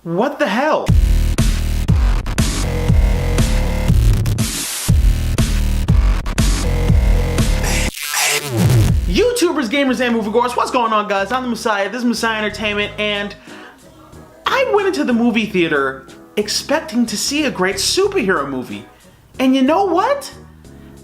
What the hell? YouTubers, gamers, and moviegoers, what's going on, guys? I'm the Messiah, this is Messiah Entertainment, and I went into the movie theater expecting to see a great superhero movie. And you know what?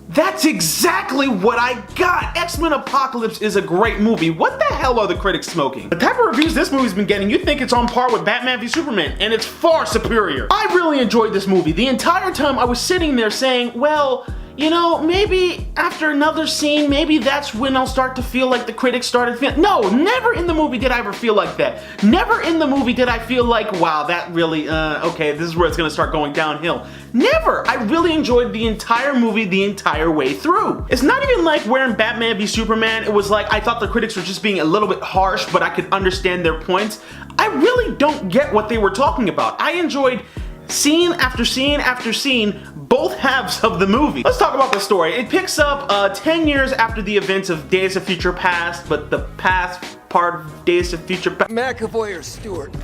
That's exactly what I got! X-Men Apocalypse is a great movie. What the hell are the critics smoking? The type of reviews this movie's been getting, you'd think it's on par with Batman v Superman, and it's far superior. I really enjoyed this movie. The entire time I was sitting there saying, well, you know, maybe after another scene, maybe that's when I'll start to feel like the critics started feeling. No, never in the movie did I ever feel like that. Never in the movie did I feel like, wow, that really, okay, this is where it's gonna start going downhill. Never! I really enjoyed the entire movie the entire way through. It's not even like where in Batman v Superman, it was like, I thought the critics were just being a little bit harsh, but I could understand their points. I really don't get what they were talking about. I enjoyed scene after scene after scene, both halves of the movie. Let's talk about the story. It picks up 10 years after the events of Days of Future Past, but the past part of Days of Future Past. McAvoy or Stewart?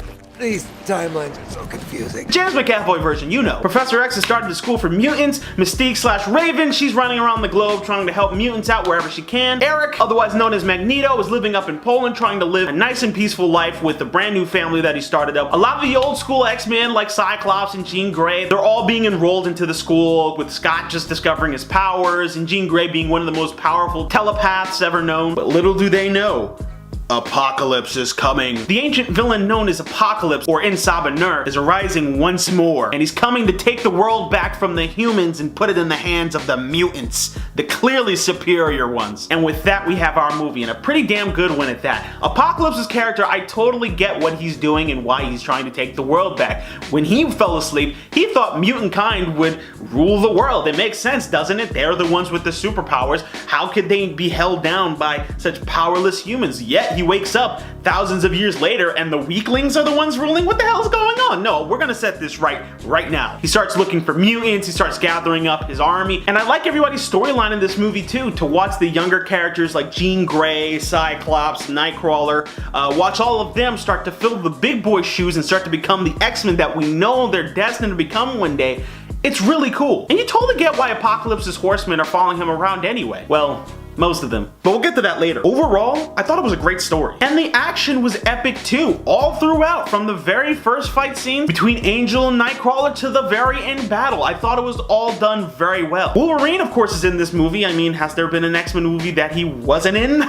These timelines are so confusing. James McAvoy version, you know. Professor X has started a school for mutants. Mystique / Raven, she's running around the globe trying to help mutants out wherever she can. Eric, otherwise known as Magneto, is living up in Poland trying to live a nice and peaceful life with the brand new family that he started up. A lot of the old school X-Men like Cyclops and Jean Grey, they're all being enrolled into the school, with Scott just discovering his powers and Jean Grey being one of the most powerful telepaths ever known. But little do they know, Apocalypse is coming. The ancient villain known as Apocalypse, or Insabanur, is arising once more, and he's coming to take the world back from the humans and put it in the hands of the mutants, the clearly superior ones. And with that, we have our movie, and a pretty damn good one at that. Apocalypse's character, I totally get what he's doing and why he's trying to take the world back. When he fell asleep, he thought mutant kind would rule the world. It makes sense, doesn't it? They're the ones with the superpowers. How could they be held down by such powerless humans? Yet he wakes up thousands of years later and the weaklings are the ones ruling? What the hell is going on? No, we're gonna set this right now. He starts looking for mutants, he starts gathering up his army, and I like everybody's storyline in this movie too, to watch the younger characters like Jean Grey, Cyclops, Nightcrawler, watch all of them start to fill the big boy shoes and start to become the X-Men that we know they're destined to become one day. It's really cool. And you totally get why Apocalypse's horsemen are following him around anyway. Well, most of them. But we'll get to that later. Overall, I thought it was a great story. And the action was epic too, all throughout, from the very first fight scene between Angel and Nightcrawler to the very end battle. I thought it was all done very well. Wolverine, of course, is in this movie. I mean, has there been an X-Men movie that he wasn't in?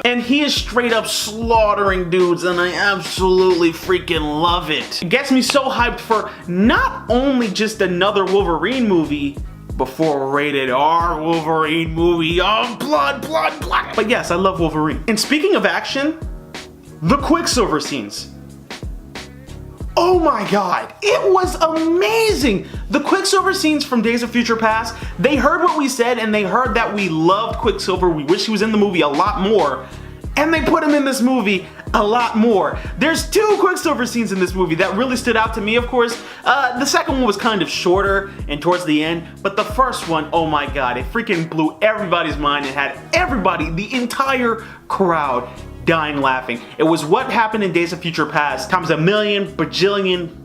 And he is straight up slaughtering dudes, and I absolutely freaking love it. It gets me so hyped for not only just another Wolverine movie, before rated R Wolverine movie. Oh, blood. But yes, I love Wolverine. And speaking of action, the Quicksilver scenes. Oh my god, it was amazing! The Quicksilver scenes from Days of Future Past, they heard what we said and they heard that we loved Quicksilver. We wish he was in the movie a lot more. And they put him in this movie a lot more. There's two Quicksilver scenes in this movie that really stood out to me, of course. The second one was kind of shorter and towards the end, but the first one, oh my god, it freaking blew everybody's mind and had everybody, the entire crowd, dying laughing. It was what happened in Days of Future Past times a million, bajillion.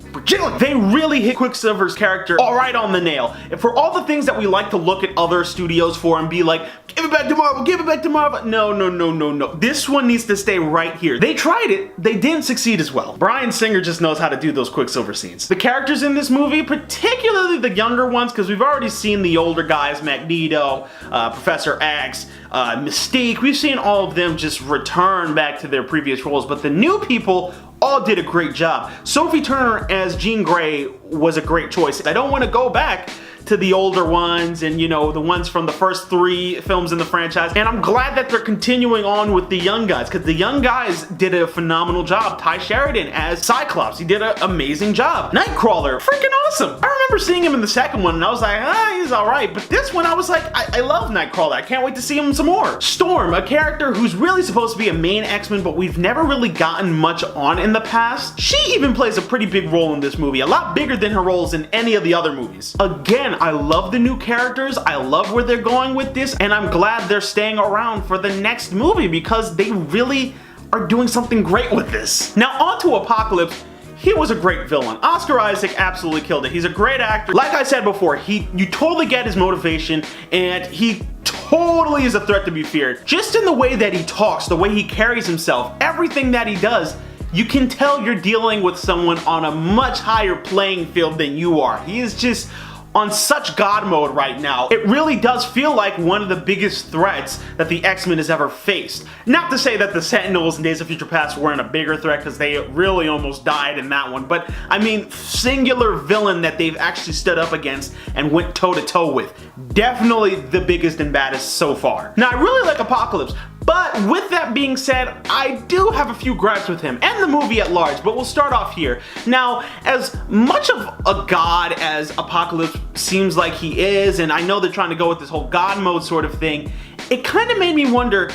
They really hit Quicksilver's character all right on the nail. And for all the things that we like to look at other studios for and be like, give it back to Marvel, give it back to Marvel. No. This one needs to stay right here. They tried it, they didn't succeed as well. Bryan Singer just knows how to do those Quicksilver scenes. The characters in this movie, particularly the younger ones, because we've already seen the older guys, Magneto, Professor X, Mystique, we've seen all of them just return back to their previous roles, but the new people all did a great job. Sophie Turner as Jean Grey was a great choice. I don't want to go back to the older ones and, you know, the ones from the first 3 films in the franchise. And I'm glad that they're continuing on with the young guys, because the young guys did a phenomenal job. Ty Sheridan as Cyclops, he did an amazing job. Nightcrawler, freaking awesome. I remember seeing him in the second one and I was like, he's alright. But this one I was like, I love Nightcrawler. I can't wait to see him some more. Storm, a character who's really supposed to be a main X-Men, but we've never really gotten much on in the past. She even plays a pretty big role in this movie, a lot bigger than her roles in any of the other movies. Again, I love the new characters, I love where they're going with this, and I'm glad they're staying around for the next movie because they really are doing something great with this. Now on to Apocalypse. he was a great villain. Oscar Isaac absolutely killed it. He's a great actor. Like I said before, you totally get his motivation, and he totally is a threat to be feared. Just in the way that he talks, the way he carries himself, everything that he does, you can tell you're dealing with someone on a much higher playing field than you are. He is just on such God mode right now. It really does feel like one of the biggest threats that the X-Men has ever faced. Not to say that the Sentinels in Days of Future Past weren't a bigger threat, because they really almost died in that one, but I mean, singular villain that they've actually stood up against and went toe-to-toe with. Definitely the biggest and baddest so far. Now, I really like Apocalypse, but with that being said, I do have a few gripes with him and the movie at large, but we'll start off here. Now, as much of a god as Apocalypse seems like he is, and I know they're trying to go with this whole god mode sort of thing, it kind of made me wonder,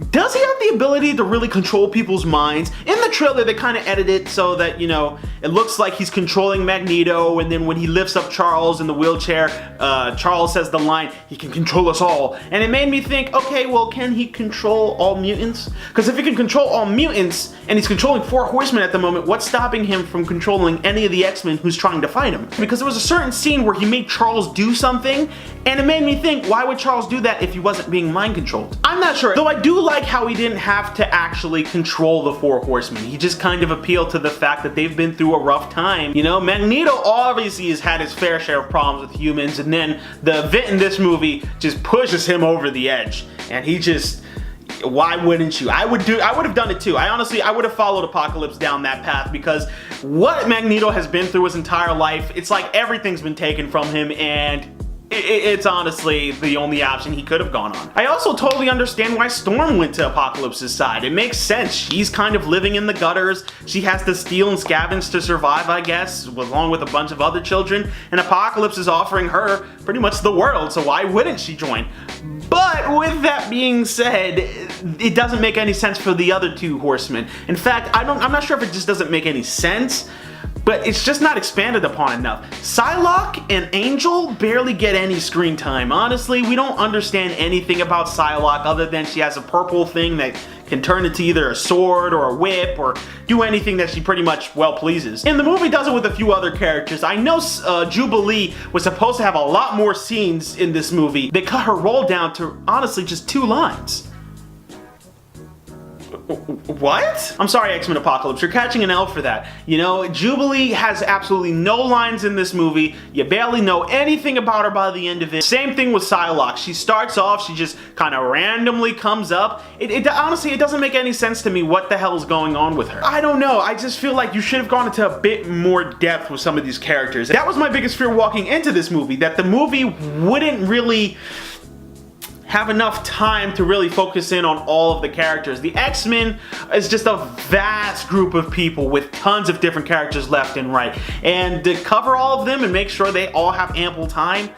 does he have the ability to really control people's minds? In the trailer, they kind of edit it so that, you know, it looks like he's controlling Magneto, and then when he lifts up Charles in the wheelchair, Charles says the line, "He can control us all." And it made me think, okay, well, can he control all mutants? Because if he can control all mutants, and he's controlling 4 Horsemen at the moment, what's stopping him from controlling any of the X-Men who's trying to fight him? Because there was a certain scene where he made Charles do something, and it made me think, why would Charles do that if he wasn't being mind controlled? I'm not sure, though I do like how he didn't have to actually control the 4 Horsemen. He just kind of appealed to the fact that they've been through a rough time. You know, Magneto obviously has had his fair share of problems with humans, and then the event in this movie just pushes him over the edge, and he just, why wouldn't you? I would have done it too. I would have followed Apocalypse down that path, because what Magneto has been through his entire life, it's like everything's been taken from him, and it's honestly the only option he could have gone on. I also totally understand why Storm went to Apocalypse's side. It makes sense. She's kind of living in the gutters. She has to steal and scavenge to survive, I guess, along with a bunch of other children, and Apocalypse is offering her pretty much the world, so why wouldn't she join? But with that being said, it doesn't make any sense for the other 2 Horsemen. In fact, I'm not sure if it just doesn't make any sense, but it's just not expanded upon enough. Psylocke and Angel barely get any screen time. Honestly, we don't understand anything about Psylocke other than she has a purple thing that can turn into either a sword or a whip or do anything that she pretty much well pleases. And the movie does it with a few other characters. I know Jubilee was supposed to have a lot more scenes in this movie. They cut her role down to honestly just 2 lines. What? I'm sorry, X-Men Apocalypse, you're catching an L for that. You know, Jubilee has absolutely no lines in this movie. You barely know anything about her by the end of it. Same thing with Psylocke. She starts off, she just kind of randomly comes up. Honestly, it doesn't make any sense to me what the hell is going on with her. I don't know, I just feel like you should have gone into a bit more depth with some of these characters. That was my biggest fear walking into this movie, that the movie wouldn't really have enough time to really focus in on all of the characters. The X-Men is just a vast group of people with tons of different characters left and right. And to cover all of them and make sure they all have ample time,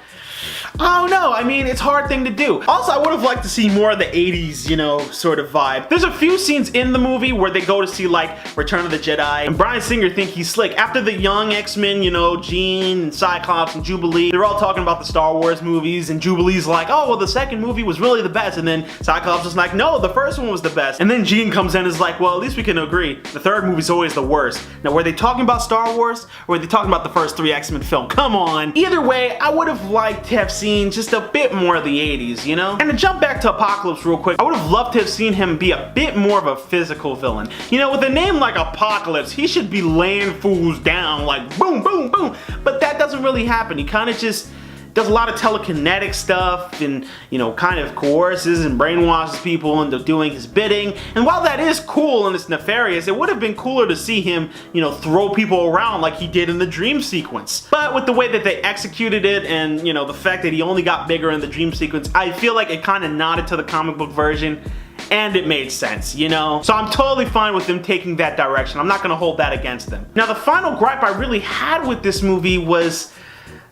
I don't know, I mean, it's a hard thing to do. Also, I would have liked to see more of the 80s, you know, sort of vibe. There's a few scenes in the movie where they go to see, like, Return of the Jedi, and Bryan Singer think he's slick. After the young X-Men, you know, Jean, and Cyclops, and Jubilee, they're all talking about the Star Wars movies, and Jubilee's like, oh, well, the second movie was really the best, and then Cyclops is like, no, the first one was the best. And then Jean comes in and is like, well, at least we can agree, the third movie's always the worst. Now, were they talking about Star Wars, or were they talking about the first 3 X-Men films? Come on. Either way, I would have liked to have seen just a bit more of the 80s, you know? And to jump back to Apocalypse real quick, I would have loved to have seen him be a bit more of a physical villain. You know, with a name like Apocalypse, he should be laying fools down like boom, boom, boom. But that doesn't really happen. He kind of just does a lot of telekinetic stuff and, you know, kind of coerces and brainwashes people into doing his bidding. And while that is cool and it's nefarious, it would have been cooler to see him, you know, throw people around like he did in the dream sequence. But with the way that they executed it and, you know, the fact that he only got bigger in the dream sequence, I feel like it kind of nodded to the comic book version. And it made sense, you know? So I'm totally fine with them taking that direction. I'm not gonna hold that against them. Now, the final gripe I really had with this movie was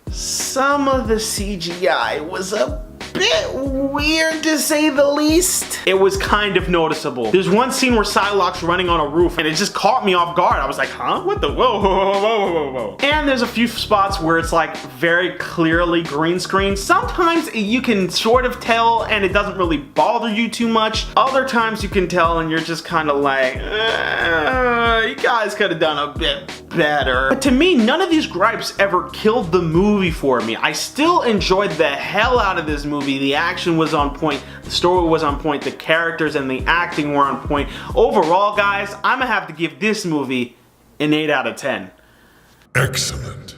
some of the CGI was a bit weird to say the least. It was kind of noticeable. There's one scene where Psylocke's running on a roof and it just caught me off guard. I was like, huh? What the? Whoa, whoa, whoa, whoa, whoa, whoa. And there's a few spots where it's like very clearly green screen. Sometimes you can sort of tell and it doesn't really bother you too much. Other times you can tell and you're just kind of like, you guys could have done a bit better. But to me, none of these gripes ever killed the movie for me. I still enjoyed the hell out of this movie. The action was on point, the story was on point, the characters and the acting were on point. Overall, guys, I'm gonna have to give this movie an 8 out of 10. Excellent.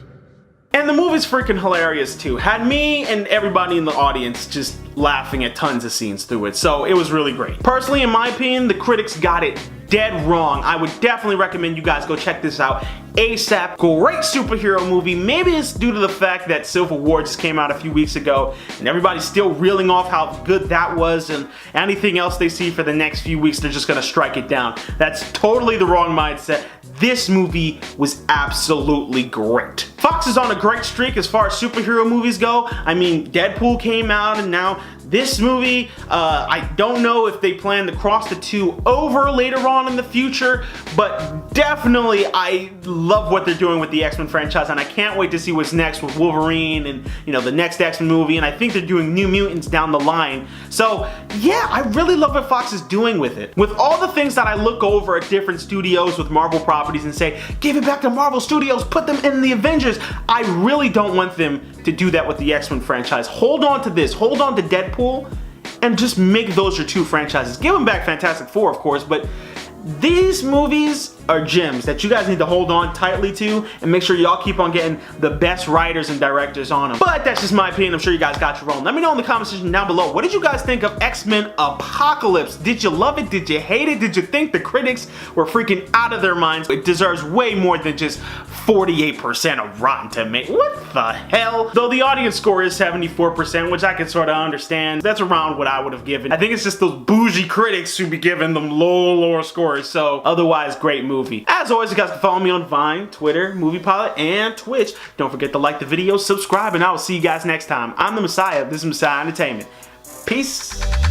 And the movie's freaking hilarious too. Had me and everybody in the audience just laughing at tons of scenes through it, so it was really great. Personally, in my opinion, the critics got it dead wrong. I would definitely recommend you guys go check this out ASAP. Great superhero movie. Maybe it's due to the fact that Civil War just came out a few weeks ago and everybody's still reeling off how good that was, and anything else they see for the next few weeks, they're just gonna strike it down. That's totally the wrong mindset. This movie was absolutely great. Fox is on a great streak as far as superhero movies go. I mean, Deadpool came out and now this movie, I don't know if they plan to cross the two over later on in the future, but definitely I love what they're doing with the X-Men franchise, and I can't wait to see what's next with Wolverine and, you know, the next X-Men movie, and I think they're doing New Mutants down the line. So yeah, I really love what Fox is doing with it. With all the things that I look over at different studios with Marvel properties and say, give it back to Marvel Studios, put them in the Avengers, I really don't want them to do that with the X-Men franchise. Hold on to this, hold on to Deadpool, and just make those your two franchises. Give them back Fantastic Four, of course, but these movies are gems that you guys need to hold on tightly to and make sure y'all keep on getting the best writers and directors on them. But that's just my opinion. I'm sure you guys got your own. Let me know in the comment section down below. What did you guys think of X-Men Apocalypse? Did you love it? Did you hate it? Did you think the critics were freaking out of their minds? It deserves way more than just 48% of Rotten Tomatoes. What the hell? Though the audience score is 74%, which I can sort of understand. That's around what I would have given. I think it's just those bougie critics who be giving them lower scores. So otherwise, great movie. As always, you guys can follow me on Vine, Twitter, MoviePilot, and Twitch. Don't forget to like the video, subscribe, and I will see you guys next time. I'm the Messiah. This is Messiah Entertainment. Peace.